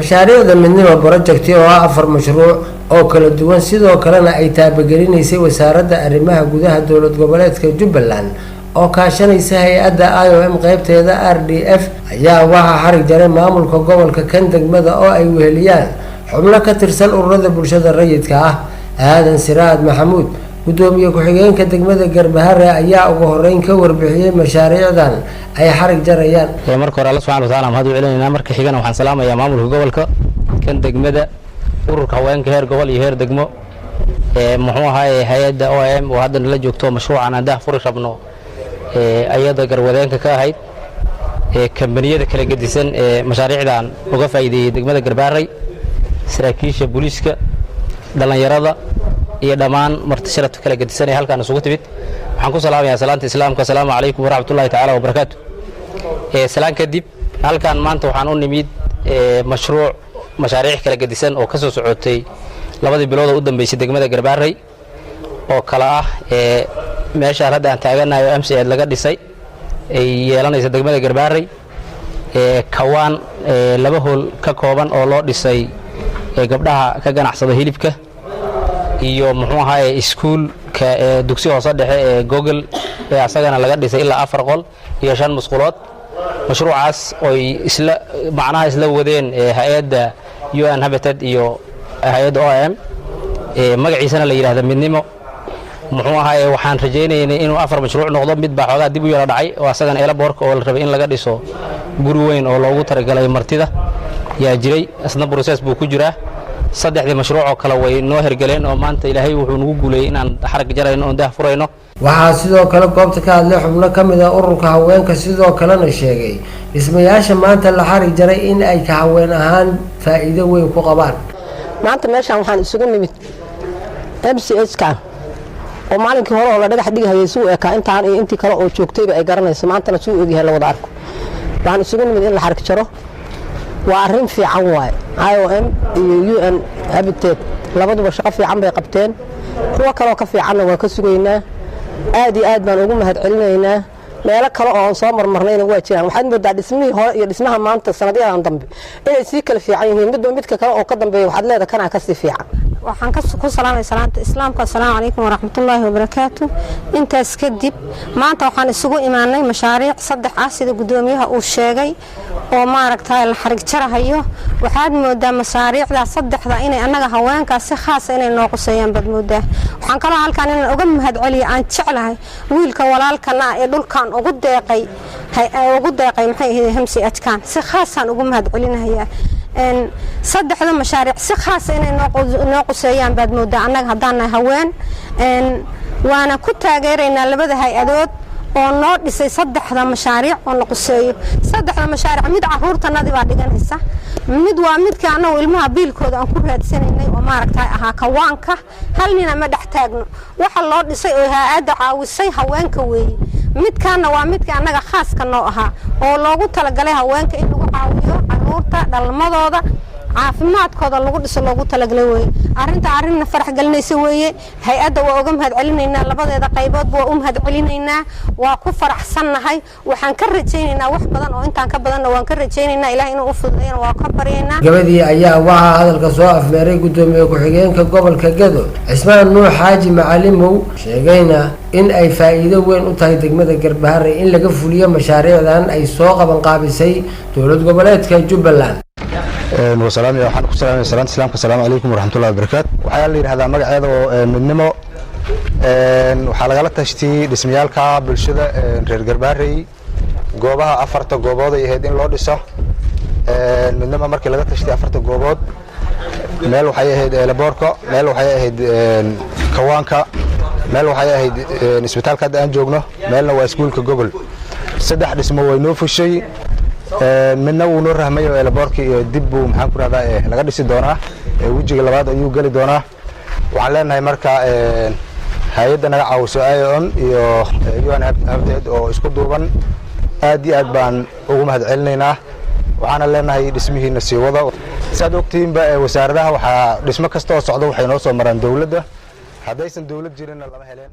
mashaariicda midnimo project oo ah 4 mashruuc oo kala duwan sidoo kalena ay taabagelinaysay wasaaradda arrimaha gudaha dowlad goboleedka Jubbaland oo kaashanaysa hay'adda IOM qaybteeda RDF ayaa waxa xarig jaray maamulka gobolka kan degmada oo ay weheliyaan xubno ka tirsan ururada bulshada rayidka ah. aadan siraad maxamuud gudoomiye ku-xigeenka degmada Garbahare ayaa ugu horeyn ka warbixiyay mashaariicdan ay xarig jarayaan. marka hore Allah subhanahu wa ta'ala mahad u celinayna marka xigana waxaan salaamayaa maamulka gobolka kan degmada ururka haweenka heer gobol iyo heer degmo muxuu ahaay hay'adda OIM oo hadda la joogto mashruucan aan furi rabno ayada garwadeenka ka ahayd kambaniyada kala gedisan mashaariicdan uga faa'iideeyay degmada Garbahare saraakiisha booliska dhalinyarada iyo dhamaan marti sharaf kala gedisan ee halkaan isugu timid waxaan ku salaamayaa salaanta islaamka assalaamu calaykum waraxmatullaahi tacaala wabarakaatuh. salaan kadib halkaan maanta waxaan u nimid mashaariic kala gedisan oo ka soo socotay labadii bilood oo u dambeysay degmada Garbahare oo kala ah meesha hadda aan taaganahay oo MCA laga dhisay ay yeelanaysa degmada Garbahare kawaan laba hool ka kooban oo loo dhisay gabdhaha ka ganacsada hilibka iyo muxuu ahaay iskuulka dugsi hoose dhexe ee Google asagana laga dhisay ilaa 4 qol iyo 5 musqulood. mashruucaas oo isla wadeen hay'adda UN Habitat iyo hay'adda OIM magaciisana la yiraahdo midnimo muxuu ahaay waxaan rajaynaynaa inuu 4 mashruuc noqdo mid baa xoogaa dib u yara dhacay oo asagana eelaboorka oo la rabay in laga dhiso guri weyn oo loogu talagalay martida yaa jiray asna process buu ku jiraa. saddexdii mashruuc oo kala way noo hergaleen oo maanta Ilaahay wuxuu nagu guuleeyay inaan xarag jarayno oo daah furayno. waxaa sidoo kale goobta ka hadlay xubno ka mid ah ururka haweenka sidoo kalena sheegay dhismayaasha maanta la xarig jaray in ay ka haween ahaan faa'iido weyn ku qabaan. maanta meeshan waxaan isugu nimid MCH-ka oo maalinkii hore oo la dhagax dhigayay suu ekaa intaan iyo intii kale oo joogtayba ay garanayso maantana suu ogyahay la wada arko. waxaan isugu nimid in la xarig jaro waa arrin fiican waay IOM iyo UN Habitat labaduba shaqo fiican bay qabteen kuwa kale oo ka fiicanna waa ka sugaynaa aad iyo aad baan ugu mahad celinaynaa. meelo kale oo aan soo marmarnayna waa jiraan waxaad moodaa dhismihii hore iyo dhismaha maanta sanadyadan dambe inay sii kala fiican yihiin midka kale oo ka dambeeya waxaad leedahay kana ka sii fiican. waxaan ku salaamay salaanta islaamka assalaamu calaykum waraxmatullaahi wabarakaatuh. intaas kadib maanta waxaan isugu imaanay mashaariic 3 ah sida gudoomiyaha uu sheegay oo maaragtay la xarig jarahayo. waxaad moodaa mashaariicda 3 inay anaga haweenkaas si khaas ah inay noo quseeyaan bad moodaa. waxaan kala halkaan inaan uga mahad celiyo aan jeclahay wiilka walaalkana ee dhulkan ugu deeqay maxay ahayd MCH-kan si khaas ah ugu mahad celinayaa. 3 mashaariic si khaas ah inay noo quseeyaan bad moodaa anaga haddaan haween waana ku taageeraynaa labada hay'adood oo noo dhisay 3 mashaariic oo la quseeyo. 3 mashaariic mid caruurtanadi baa dhiganaysa mid waa midka anagu ilmaha biilkooda aan ku raadsanaynay oo maaragtay ahaa kawaanka hal nin ama dhex taagno waxa loo dhisay oo hay'adda caawisay haweenka weeye. midkaana waa midka anaga khaaska noo ahaa oo loogu talagalay haweenka in lagu caawiyo caruurta dhalmadooda caafimaadkooda lagu dhiso loogu talagalay weeye. arrinna farax galinaysa weeye. hay'adda waa uga mahad celinaynaa labadeeda qaybood waa u mahad celinaynaa waa ku faraxsanahay. waxaan ka rajaynaynaa wax badan oo intaan ka badanna waan ka rajaynaynaa Ilaahay inuu u fududeeyo waa ka baryaynaa. gabadhii ayaa waxaa hadalka soo afmeeray gudoomiye ku-xigeenka gobolka Gedo Cismaan Nuux Xaaji Macalimow sheegayna in ay faa'iido weyn u tahay degmada Garbahare in laga fuliyo mashaariicdan ay soo qaban qaabisay dowlad goboleedka Jubbaland. وسلام يا وحنا كسلام سلام السلام السلام عليكم ورحمة الله وبركاته وحيا لي هذا مجا هذا midnimo waxaa lagala tashtay dhismayaalka bulshada reer Garbahare goobaha 4 goobood ay ahayd in loo dhiso midnimo markii laga tashtay 4 goobood meel waxay ahayd laboorka meel waxay ahayd kawaanka meel waxay ahayd isbitaalka aan joogno meelna waa iskuulka Google 3 dhismo way noo fushay midna wuu noo rahmayo eelaboorkii iyo dib buu maxaan ku raahdaa laga dhisi doonaa wajiga labaad ayuu gali doonaa. waxaan leenahay marka hay'adda naga caawiso IOM iyo UN Habitat oo isku duuban aad iyo aad baan ugu mahad celinaynaa. waxaana leenahay dhismihiina sii wada saad ogtiinba wasaaradaha waxaa dhismo kasta oo socdo waxay noo soo maraan dawladda haddaysan dawlad jirin lama heleen.